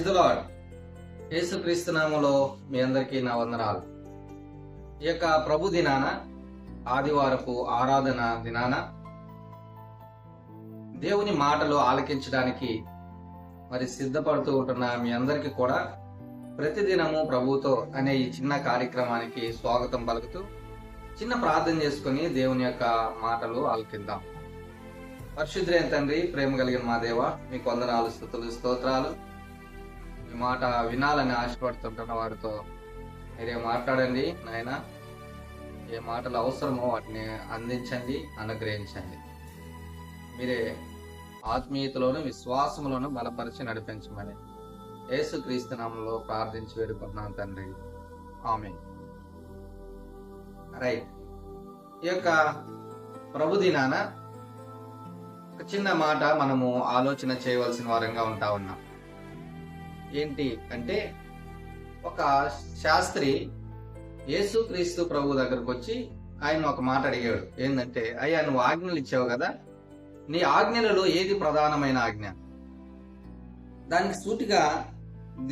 Praise the lord. యేసుక్రీస్తు నామములో మీ అందరికీ నా వందనాలు. ఈ యొక్క ప్రభు దినాన, ఆదివారపు ఆరాధన దినాన దేవుని మాటలు ఆలకించడానికి మరి సిద్ధపడుతూ ఉంటున్న మీ అందరికీ కూడా ప్రతిదినము ప్రభుతో అనే ఈ చిన్న కార్యక్రమానికి స్వాగతం పలుకుతూ చిన్న ప్రార్థన చేసుకుని దేవుని యొక్క మాటలు ఆలకిద్దాం. పరిశుద్ధులైన తండ్రి, ప్రేమ కలిగిన మా దేవ, మీకు వందనాలు, స్తుతులు, స్తోత్రాలు. మీ మాట వినాలని ఆశపడుతుంటున్న వారితో మీరే మాట్లాడండి నాయన. ఏ మాటలు అవసరమో వాటిని అందించండి, అనుగ్రహించండి. మీరే ఆత్మీయతలోను విశ్వాసములోను బలపరిచి నడిపించమని యేసుక్రీస్తు నామములో ప్రార్థించి వేడుకుంటున్నాను తండ్రి, ఆమేన్. రైట్. ఈ యొక్క ప్రభు దినాన ఒక చిన్న మాట మనము ఆలోచన చేయవలసిన వారంగా ఉంటా ఉన్నాం. ఏంటి అంటే, ఒక శాస్త్రి యేసుక్రీస్తు ప్రభు దగ్గరకు వచ్చి ఆయన ఒక మాట అడిగాడు. ఏంటంటే, అయ్యా నువ్వు ఆజ్ఞలు ఇచ్చావు కదా, నీ ఆజ్ఞలలో ఏది ప్రధానమైన ఆజ్ఞ? దానికి సూటిగా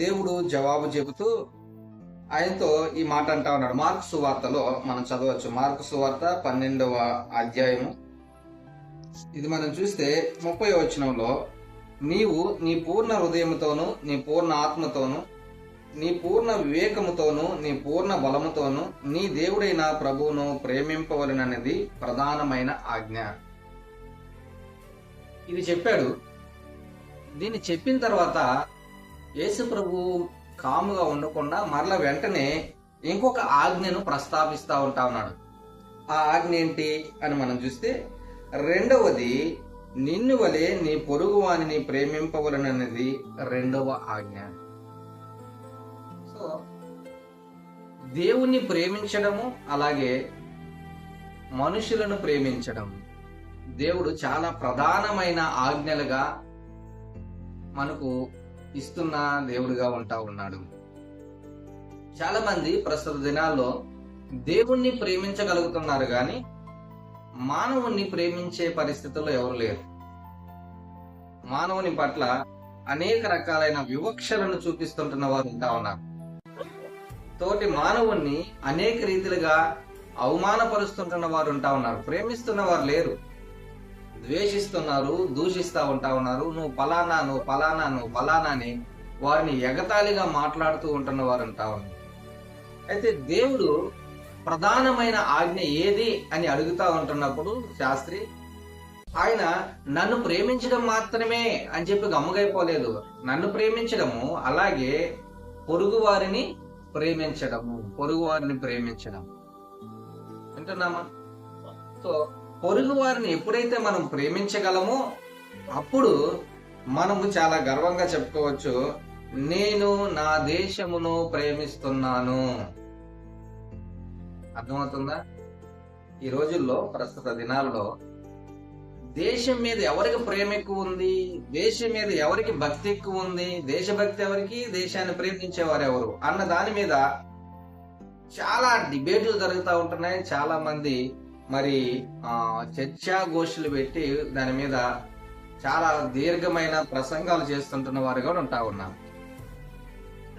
దేవుడు జవాబు చెబుతూ ఆయనతో ఈ మాట అంటా ఉన్నాడు. మార్కు సువార్తలో మనం చదవచ్చు. మార్కు సువార్త 12వ అధ్యాయము, ఇది మనం చూస్తే 30వ వచనంలో, నీవు నీ పూర్ణ హృదయముతోను, నీ పూర్ణ ఆత్మతోను, నీ పూర్ణ వివేకముతోను, నీ పూర్ణ బలముతోను నీ దేవుడైన ప్రభువును ప్రేమింపవలననేది ప్రధానమైన ఆజ్ఞ. ఇది చెప్పాడు. దీన్ని చెప్పిన తర్వాత యేసు ప్రభు కాముగా ఉండకుండా మరల వెంటనే ఇంకొక ఆజ్ఞను ప్రస్తావిస్తా ఉంటా ఉన్నాడు. ఆ ఆజ్ఞ ఏంటి అని మనం చూస్తే, రెండవది నిన్ను వలె నీ పొరుగు వానిని ప్రేమింపవలననేది రెండవ ఆజ్ఞ. సో దేవుణ్ణి ప్రేమించడము, అలాగే మనుషులను ప్రేమించడం దేవుడు చాలా ప్రధానమైన ఆజ్ఞలుగా మనకు ఇస్తున్న దేవుడిగా ఉంటా ఉన్నాడు. చాలా మంది ప్రస్తుత దినాల్లో దేవుణ్ణి ప్రేమించగలుగుతున్నారు కానీ మానవుణ్ణి ప్రేమించే పరిస్థితుల్లో ఎవరు లేరు. మానవుని పట్ల అనేక రకాలైన వివక్షలను చూపిస్తుంటున్న వారు ఉంటా ఉన్నారు. తోటి మానవుణ్ణి అనేక రీతిలుగా అవమానపరుస్తుంటున్న వారు ఉంటా ఉన్నారు. ప్రేమిస్తున్న వారు లేరు, ద్వేషిస్తున్నారు, దూషిస్తా ఉంటా ఉన్నారు. నువ్వు పలానా, నువ్వు పలానా, నువ్వు పలానా అని వారిని ఎగతాళిగా మాట్లాడుతూ ఉంటున్న వారు ఉంటా ఉన్నారు. అయితే దేవుడు ప్రధానమైన ఆజ్ఞ ఏది అని అడుగుతా ఉంటున్నప్పుడు శాస్త్రి ఆయన నన్ను ప్రేమించడం మాత్రమే అని చెప్పి గమ్ముగైపోలేదు. నన్ను ప్రేమించడము, అలాగే పొరుగు వారిని ప్రేమించడము, పొరుగు వారిని ప్రేమించడం వింటున్నామా? సో పొరుగు వారిని ఎప్పుడైతే మనం ప్రేమించగలమో అప్పుడు మనము చాలా గర్వంగా చెప్పుకోవచ్చు, నేను నా దేశమును ప్రేమిస్తున్నాను. అర్థమవుతుందా? ఈ రోజుల్లో, ప్రస్తుత దినాల్లో దేశం మీద ఎవరికి ప్రేమ ఎక్కువ ఉంది, దేశం మీద ఎవరికి భక్తి ఎక్కువ ఉంది, దేశభక్తి ఎవరికి, దేశాన్ని ప్రేమించేవారు ఎవరు అన్న దాని మీద చాలా డిబేట్లు జరుగుతూ ఉంటున్నాయి. చాలా మంది మరి చర్చా గోష్ఠులు పెట్టి దాని మీద చాలా దీర్ఘమైన ప్రసంగాలు చేస్తుంటున్న వారు కూడా ఉంటా ఉన్నారు.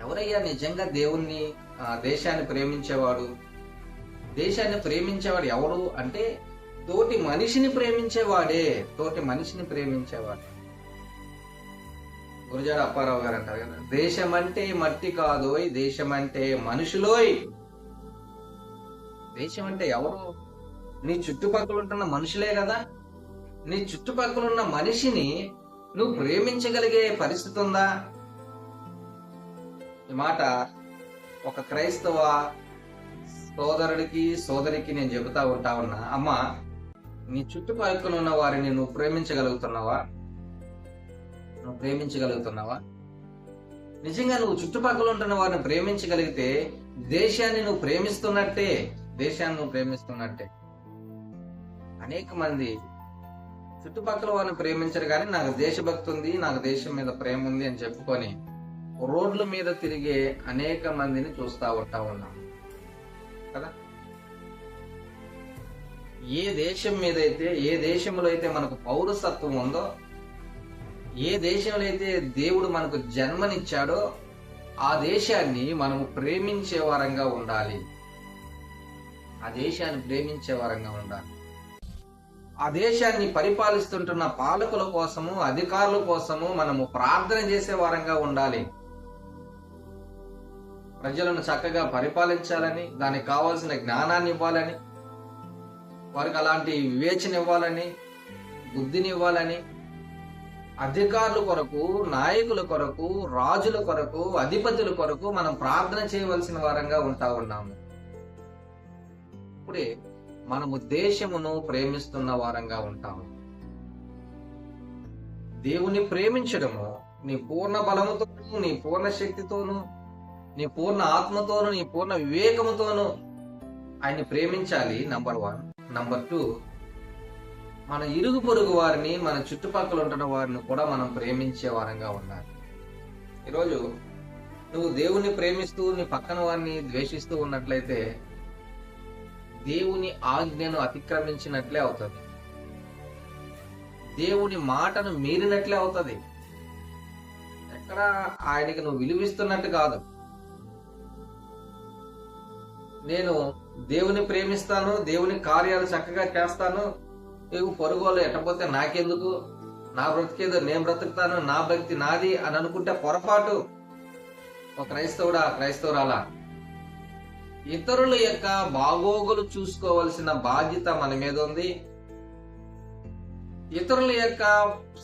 ఎవరయ్యా నిజంగా దేవుణ్ణి, దేశాన్ని ప్రేమించేవాడు? దేశాన్ని ప్రేమించేవాడు ఎవరు అంటే, తోటి మనిషిని ప్రేమించేవాడే. తోటి మనిషిని ప్రేమించేవాడు. గురజాడ అప్పారావు గారు అంటారు కదా, దేశం అంటే మట్టి కాదోయ్, దేశం అంటే మనుషులోయ్. దేశం అంటే ఎవరు? నీ చుట్టుపక్కల ఉంటున్న మనుషులే కదా. నీ చుట్టుపక్కల ఉన్న మనిషిని నువ్వు ప్రేమించగలిగే పరిస్థితి ఉందా? ఈ మాట ఒక క్రైస్తవ సోదరుడికి, సోదరికి నేను చెబుతా ఉంటా ఉన్నా. అమ్మా, నీ చుట్టుపక్కల ఉన్న వారిని నువ్వు ప్రేమించగలుగుతున్నావా? నువ్వు ప్రేమించగలుగుతున్నావా? నిజంగా నువ్వు చుట్టుపక్కల ఉంటున్న వారిని ప్రేమించగలిగితే దేశాన్ని నువ్వు ప్రేమిస్తున్నట్టే. దేశాన్ని నువ్వు ప్రేమిస్తున్నట్టే. అనేక మంది చుట్టుపక్కల వారిని ప్రేమించరు కానీ నాకు దేశభక్తి ఉంది, నాకు దేశం మీద ప్రేమ ఉంది అని చెప్పుకొని రోడ్ల మీద తిరిగే అనేక మందిని చూస్తా ఉంటా ఉన్నాం కదా. ఏ దేశం మీద అయితే, ఏ దేశంలో అయితే మనకు పౌరసత్వం ఉందో ఏ దేశంలో అయితే దేవుడు మనకు జన్మనిచ్చాడో ఆ దేశాన్ని మనము ప్రేమించే వారంగా ఉండాలి. ఆ దేశాన్ని ప్రేమించే వారంగా ఉండాలి. ఆ దేశాన్ని పరిపాలిస్తుంటున్న పాలకుల కోసము, అధికారుల కోసము మనము ప్రార్థన చేసే వారంగా ఉండాలి. ప్రజలను చక్కగా పరిపాలించాలని, దానికి కావాల్సిన జ్ఞానాన్ని ఇవ్వాలని, వారికి అలాంటి వివేచన ఇవ్వాలని, బుద్ధిని ఇవ్వాలని, అధికారుల కొరకు, నాయకుల కొరకు, రాజుల కొరకు, అధిపతుల కొరకు మనం ప్రార్థన చేయవలసిన వారంగా ఉన్నాము. ఇప్పుడే మనము దేశమును ప్రేమిస్తున్న వారంగా ఉంటాము. దేవుని ప్రేమించడము నీ పూర్ణ బలముతోను, నీ పూర్ణ శక్తితోను, నీ పూర్ణ ఆత్మతోను, నీ పూర్ణ వివేకముతోను ఆయన్ని ప్రేమించాలి. నంబర్ 1. నంబర్ 2, మన ఇరుగు పొరుగు వారిని, మన చుట్టుపక్కల ఉంటున్న వారిని కూడా మనం ప్రేమించే వారంగా ఉండాలి. ఈరోజు నువ్వు దేవుని ప్రేమిస్తూ నీ పక్కన వారిని ద్వేషిస్తూ ఉన్నట్లయితే దేవుని ఆజ్ఞను అతిక్రమించినట్లే అవుతుంది. దేవుని మాటను మీరినట్లే అవుతుంది. ఎక్కడ ఆయనకి నువ్వు విలువిస్తున్నట్టు కాదు. నేను దేవుని ప్రేమిస్తాను, దేవుని కార్యాలు చక్కగా చేస్తాను, నువ్వు పొరుగులు ఎట్టపోతే నాకెందుకు, నా బ్రతికేదో నేను బ్రతుకుతాను, నా భక్తి నాది అని అనుకుంటే పొరపాటు. ఒక క్రైస్తవుడా, క్రైస్తవురాలా, ఇతరుల యొక్క బాగోగులు చూసుకోవలసిన బాధ్యత మన మీద ఉంది. ఇతరుల యొక్క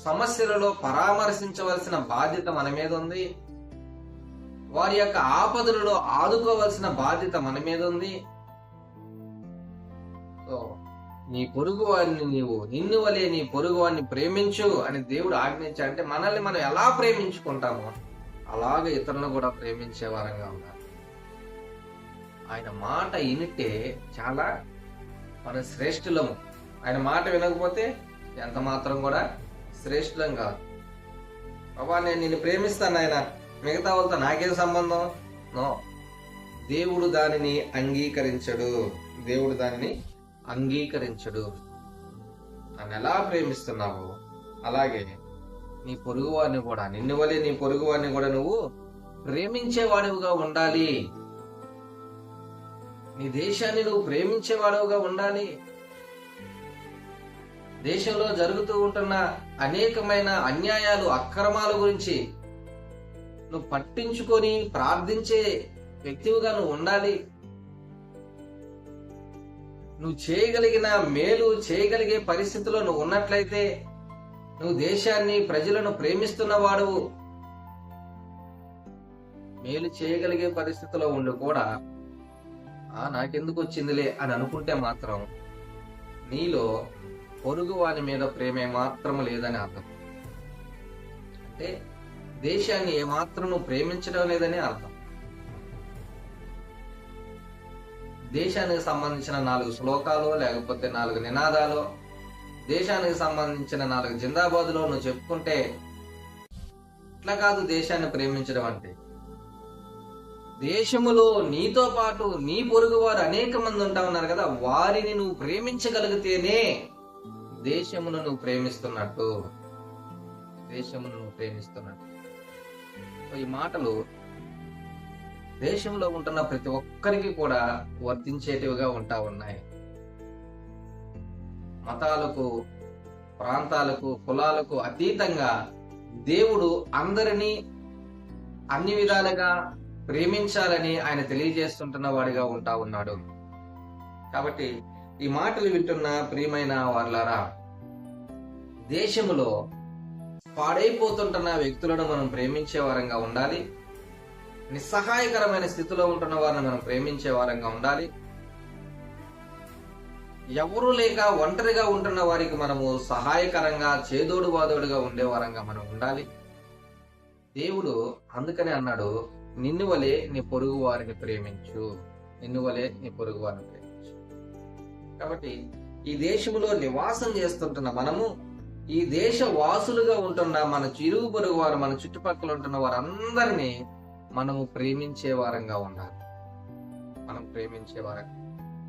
సమస్యలలో పరామర్శించవలసిన బాధ్యత మన మీద ఉంది. వారి యొక్క ఆపదలలో ఆదుకోవలసిన బాధ్యత మన మీద ఉంది. నీ పొరుగు వారిని నిన్ను వలె నీ పొరుగు వారిని ప్రేమించు అని దేవుడు ఆజ్ఞించాడంటే మనల్ని మనం ఎలా ప్రేమించుకుంటామో అలాగే ఇతరులను కూడా ప్రేమించే వారంగా ఉన్నారు. ఆయన మాట వినితే చాలా మన శ్రేష్ఠులము. ఆయన మాట వినకపోతే ఎంత మాత్రం కూడా శ్రేష్ఠులం కాదు. బాబా నేను నిన్ను ప్రేమిస్తాను, ఆయన మిగతా వాళ్ళతో నాకేం సంబంధం? నో. దేవుడు దానిని అంగీకరించడు. దేవుడు దానిని అంగీకరించడు. నన్ను ఎలా ప్రేమిస్తున్నావో అలాగే నీ పొరుగు వారిని కూడా, నిన్ను వలె నీ పొరుగు వారిని కూడా నువ్వు ప్రేమించేవాడివిగా ఉండాలి. నీ దేశాన్ని నువ్వు ప్రేమించేవాడివిగా ఉండాలి. దేశంలో జరుగుతూ ఉంటున్న అనేకమైన అన్యాయాలు, అక్రమాల గురించి నువ్వు పట్టించుకొని ప్రార్థించే వ్యక్తివిగా నువ్వు ఉండాలి. నువ్వు చేయగలిగిన మేలు చేయగలిగే పరిస్థితిలో నువ్వు ఉన్నట్లయితే నువ్వు దేశాన్ని, ప్రజలను ప్రేమిస్తున్నవాడు. మేలు చేయగలిగే పరిస్థితిలో ఉండి కూడా నాకెందుకు వచ్చిందిలే అని అనుకుంటే మాత్రం నీలో పొరుగు వాని మీద ప్రేమ ఏమాత్రం లేదని అర్థం. అంటే దేశాన్ని ఏమాత్రం నువ్వు ప్రేమించడం లేదని అర్థం. దేశానికి సంబంధించిన 4 శ్లోకాలు, లేకపోతే 4 నినాదాలు, దేశానికి సంబంధించిన 4 జిందాబాదులో నువ్వు చెప్పుకుంటే ఇట్లా కాదు దేశాన్ని ప్రేమించడం అంటే. దేశములో నీతో పాటు నీ పొరుగు వారు అనేక మంది ఉంటా ఉన్నారు కదా, వారిని నువ్వు ప్రేమించగలిగితేనే దేశమును నువ్వు ప్రేమిస్తున్నట్టు. దేశమును నువ్వు ప్రేమిస్తున్నట్టు. ఈ మాటలు దేశంలో ఉంటున్న ప్రతి ఒక్కరికి కూడా వర్తించేటివిగా ఉంటా ఉన్నాయి. మతాలకు, ప్రాంతాలకు, కులాలకు అతీతంగా దేవుడు అందరినీ అన్ని విధాలుగా ప్రేమించాలని ఆయన తెలియజేస్తుంటున్న వాడిగా ఉంటా ఉన్నాడు. కాబట్టి ఈ మాటలు వింటున్న ప్రియమైన వారలారా, దేశములో పాడైపోతుంటున్న వ్యక్తులను మనం ప్రేమించే వారంగా ఉండాలి. నిస్సహాయకరమైన స్థితిలో ఉంటున్న వారిని మనం ప్రేమించే వారంగా ఉండాలి. ఎవరూ లేక ఒంటరిగా ఉంటున్న వారికి మనము సహాయకరంగా, చేదోడు వాదోడుగా ఉండేవారంగా మనం ఉండాలి. దేవుడు అందుకనే అన్నాడు, నిన్ను వలె నీ పొరుగు వారిని ప్రేమించు. నిన్ను వలె నీ పొరుగు వారిని ప్రేమించు. కాబట్టి ఈ దేశంలో నివాసం చేస్తుంటున్న మనము, ఈ దేశ వాసులుగా ఉంటున్న మన ఇరుగు పొరుగు వారు, మన చుట్టుపక్కల ఉంటున్న వారందరినీ మనము ప్రేమించే వారంగా ఉండాలి. మనం ప్రేమించే వారంగా.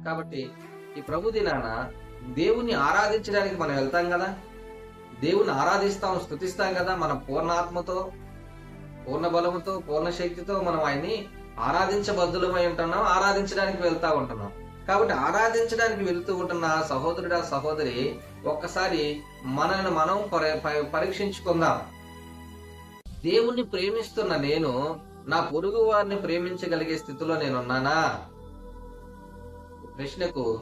కాబట్టి ఈ ప్రభు దినాన దేవుని ఆరాధించడానికి మనం వెళ్తాం కదా, దేవుని ఆరాధిస్తాం, స్తుతిస్తాం కదా. మన పూర్ణ ఆత్మతో, పూర్ణ బలముతో, పూర్ణ శక్తితో మనం ఆయన్ని ఆరాధించబద్దులమై ఉంటున్నాం, ఆరాధించడానికి వెళ్తా ఉంటున్నాం. కాబట్టి ఆరాధించడానికి వెళ్తూ ఉంటున్న సహోదరుడా సహోదరి, ఒక్కసారి మనల్ని మనం పరీక్షించుకుందాం. దేవుణ్ణి ప్రేమిస్తున్న నేను నా పొరుగు వారిని ప్రేమించగలిగే స్థితిలో నేనున్నానా? ప్రశ్నకు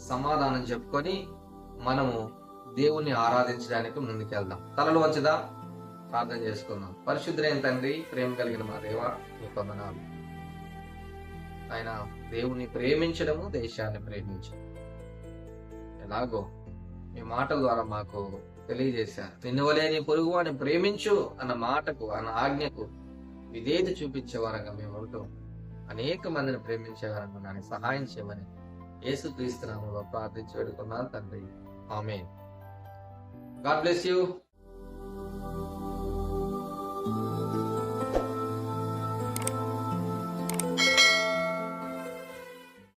సమాధానం చెప్పుకొని మనము దేవుణ్ణి ఆరాధించడానికి ముందుకెళ్దాం. తలలు వంచుదాం, ప్రార్థన చేసుకుందాం. పరిశుద్ధులైన తండ్రి, ప్రేమ కలిగిన మా దేవ, నీకు వందనాలు. ఆయన దేవుని ప్రేమించడము, దేశాన్ని ప్రేమించడం ఎలాగో మీ మాటల ద్వారా మాకు తెలియజేశారు. నిన్నవలే నీ పొరుగు వాడిని ప్రేమించు అన్న మాటకు, అన్న ఆజ్ఞకు విధేయత చూపించే వారంగా మేము ఉంటూ అనేక మందిని ప్రేమించే వారంగా నాకు సహాయం చేయమని యేసుక్రీస్తు నామములో ప్రార్థించి వేడుకున్నాను తండ్రి. ఆమేన్. God bless you.